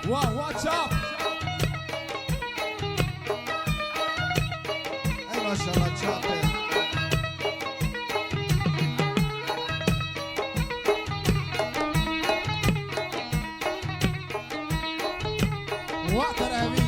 Wow, watch out! Hey, mashallah, chop it. What did I mean?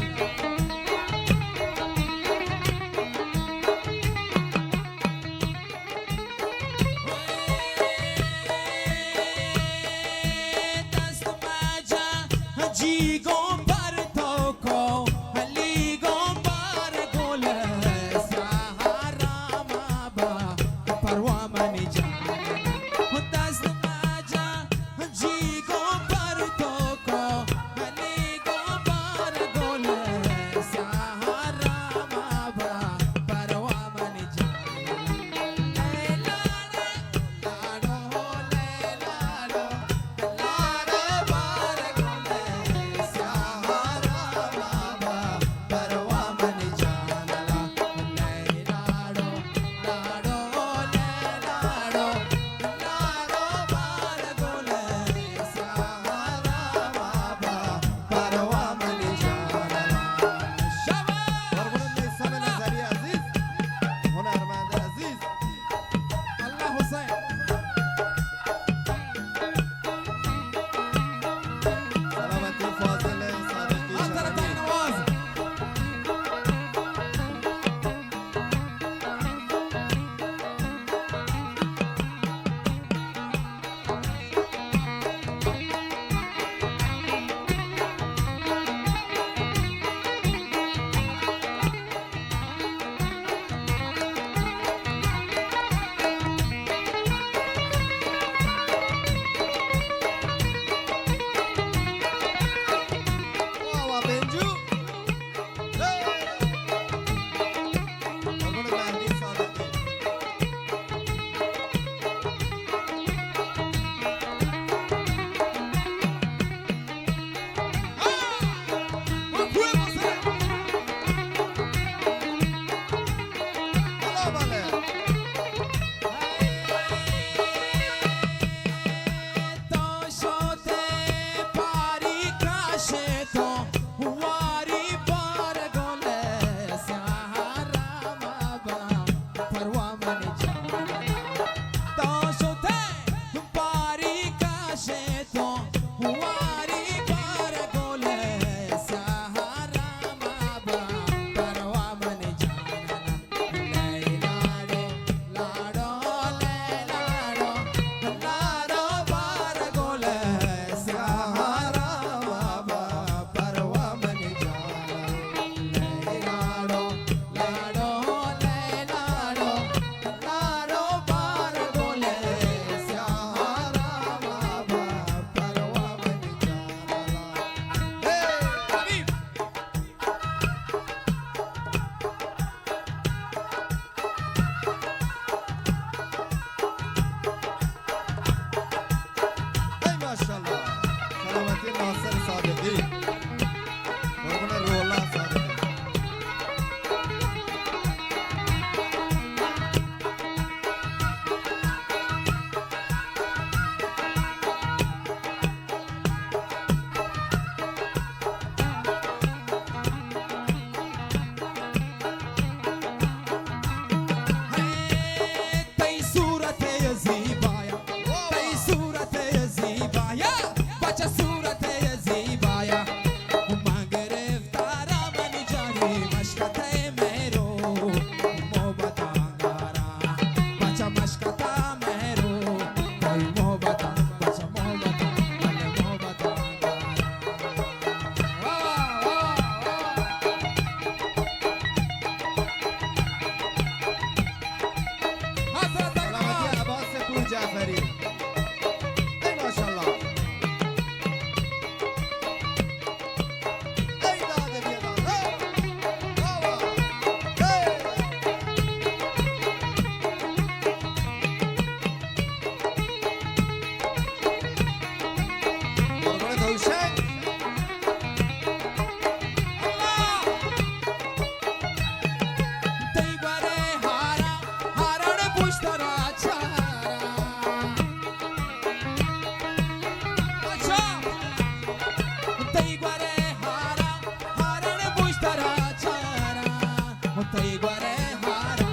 Tei guare hara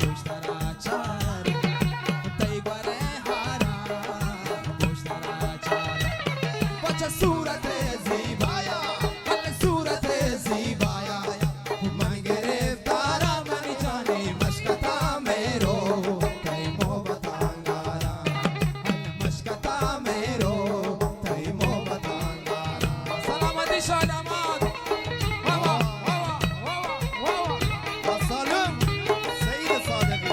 Goshtara chara Tei guare hara Goshtara chara Bacha surat zibaya Hale surat zibaya Man gereftara mani jani mashkata mero Tei mohabbat angara Hale mashkata mero Tei mohabbat angara Salamati shalamat Wawa wawa wawa wawa Salim Seyid Sadevi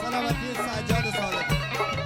Salamati Sajjad Sadevi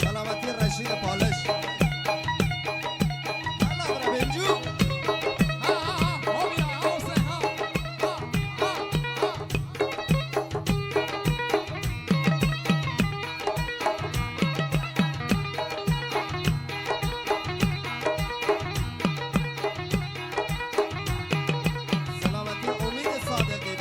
Salamati Rashid Polish Allah Benju Salamati Umid Sadevi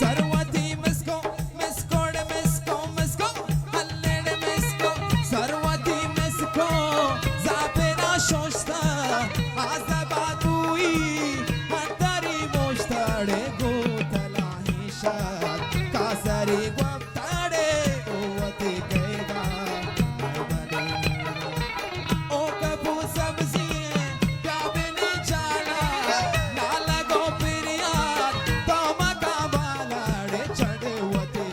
सर्वती मिस्को मिस्कोड मिस्को मिस्को हल्लेड मिस्को सर्वती मिस्को जापेना शोष्ता आजबादुई हतारी मोष्ताडे गोतला हिशात कासरी ग्वप्ताडे ओवती गैदा ओ कबू सब्जी काबिनी चाला नाला गोपिरिया तोमका बालाडे चढवते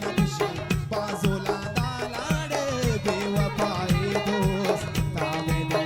नक्षी बाजूला दालाडे बेवफाई दोस्त तावेले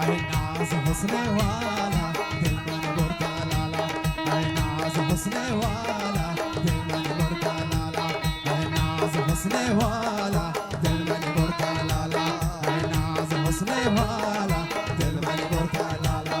अरे नाज हुस्ने वाला दिल मन बुरका लाला अरे नाज हुस्ने वाला दिल मन बुरका लाला अरे नाज हुस्ने वाला दिल मन बुरका लाला अरे नाज हुस्ने वाला दिल मन बुरका लाला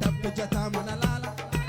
टप जता मन लाला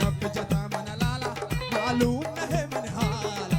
टप जता मन लाला मालूम है मन हाला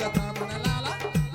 जता मन लाला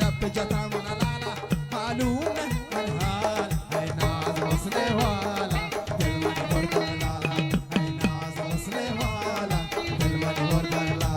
टप जता मन लाला मालूम है मन हाला है नाज हुस्ने वाला दिल मन बुरका लाला है नाज हुस्ने वाला दिल मन बुरका लाला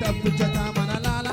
टप जता मन लाला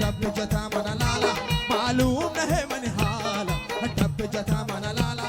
टप जता मन लाला मालूम है मन हाला टप जता मन लाला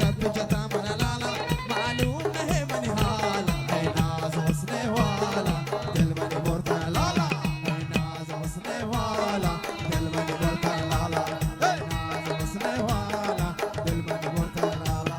टप जता मन लाला मालूम है मन हाला है नाज हुस्ने वाला दिल मन बुरका लाला है नाज हुस्ने वाला दिल मन बुरका लाला है नाज हुस्ने वाला दिल मन बुरका लाला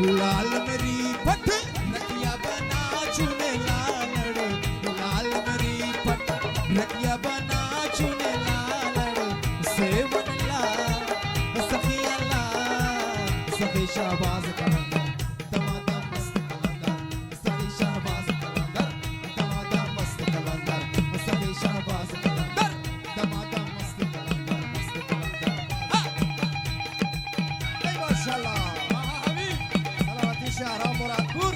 लाल मेरी पट रखिया बना चुने लालड़ लाल मेरी पट रखिया बना चुने लालड़ सेवन ला सखिया ला सखी शाहबाज कलंदर दमादम मस्त कलंदर सखी शाहबाज कलंदर दमादम मस्त कलंदर सखी शाहबाज कलंदर दमादम मस्त कलंदर माशाल्लाह सलावती शहरा Muradpur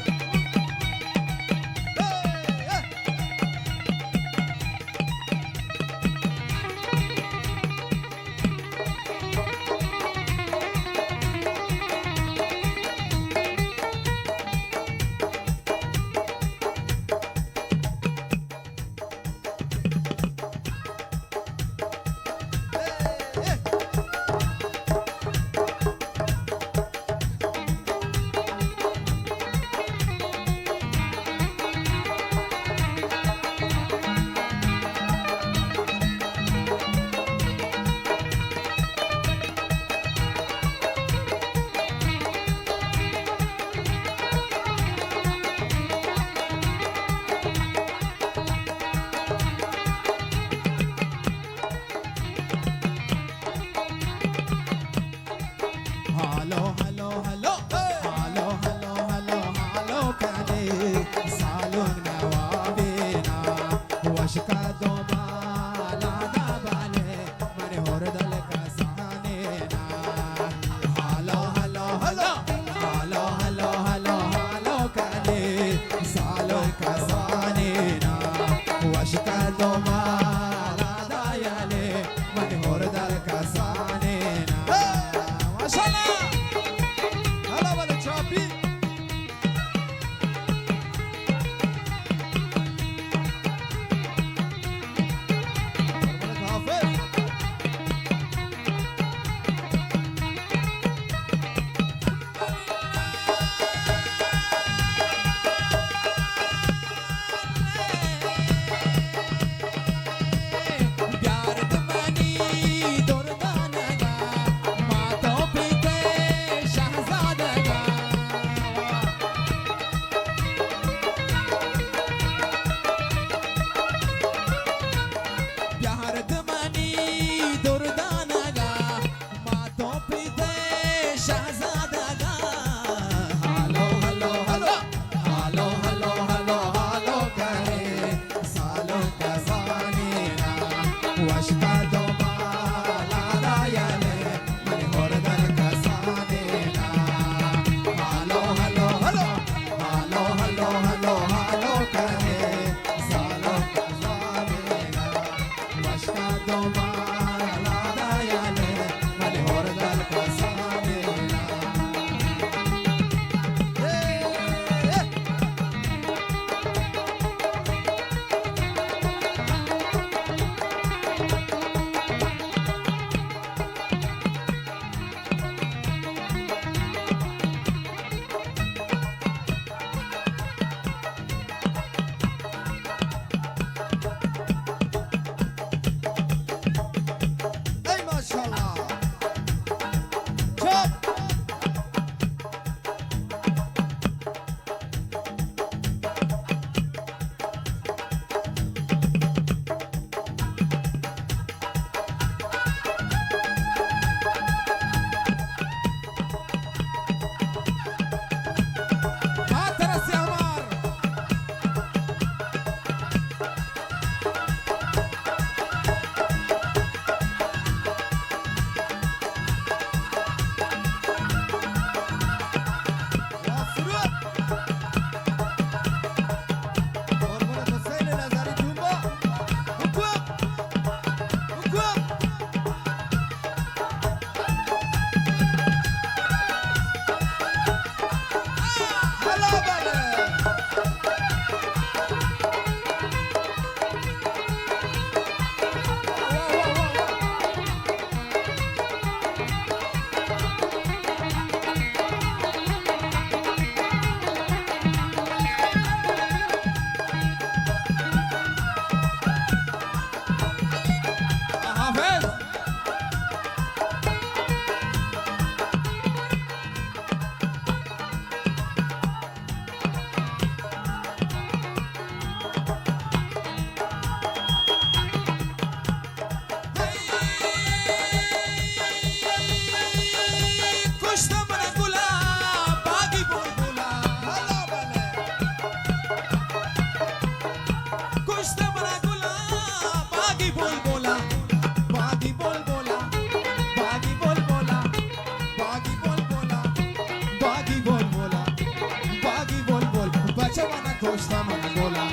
Costa Managola,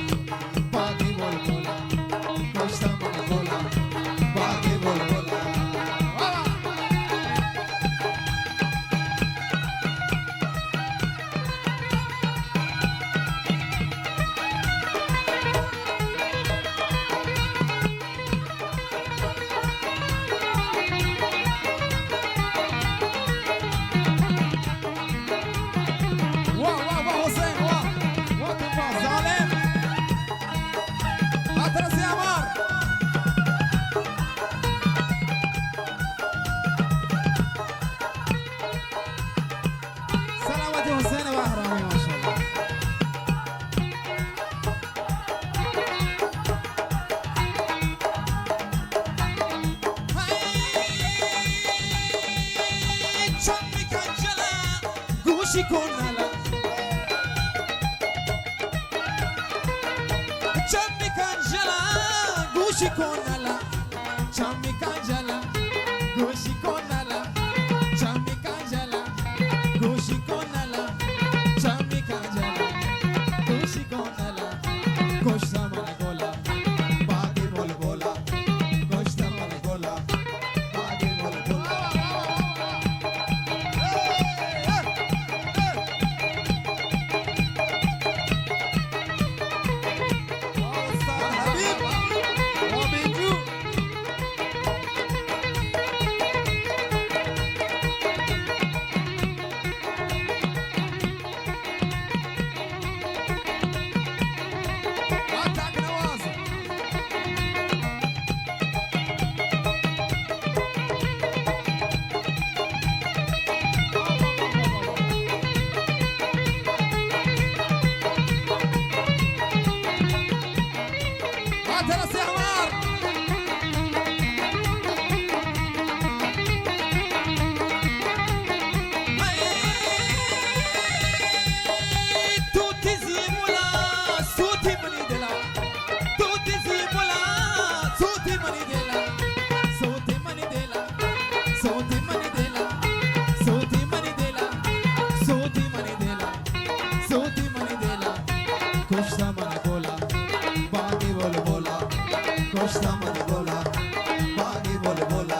Bagi Volvola, Costa Managola, Bagi Volvola. Shikonala, Chammi Kanjala, Gushi Konala, Chammi Kanjala, Gushi Konala, Chammi Kanjala, Gushi Konala, Chammi Kanjala, Gushi Konala, Costa Managola, Bagi Volvola, Costa Managola, Bagi Volvola. Costa Managola, Bagi Volvola, Costa Managola, Bagi Volvola.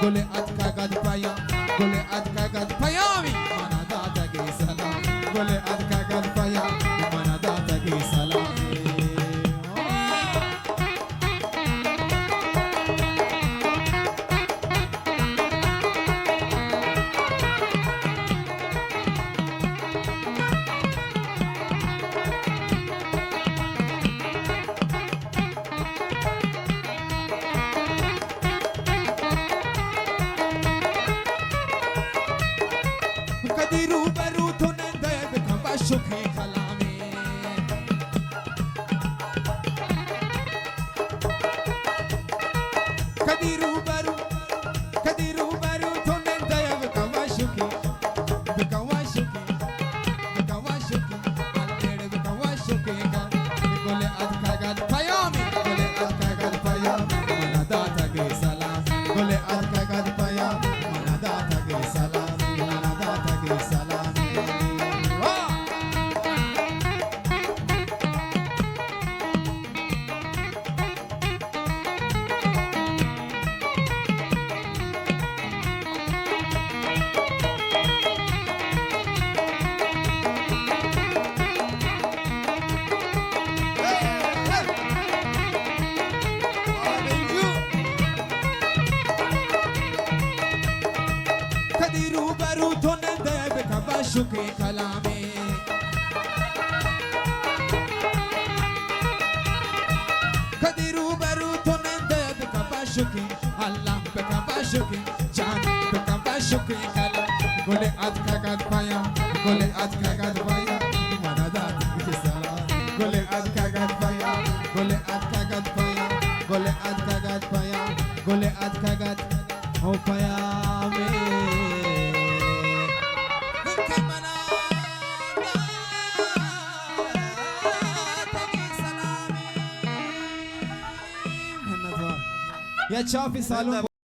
gole atka gad paya gole atka gad payami mana data ge salam gole atka gad paya mana data ge salam कदी रूबरू थोने दर्द खबा Shukri कलामे कदी रूबरू थोने दर्द खबा Shukri अल्लेड़ बिकवा शुक्री का गोले अधका गद पयामी गोले अधका गद पयामी मना दाता के सलाम गोले अधका गद पयामी मना दाता के सलाम शुक्र कलामे कदी रूबरू थोने दर्द कबा शुक्र अल्लाह पे कबा शुक्र जान पे कबा शुक्र कला गोले अधका गद पाया गोले अधका गद पाया मना दात के सलाम गोले अधका गद पाया गोले अधका गद पाया गोले अधका गद पाया गोले अधका गद हो पाया या चाफी सालों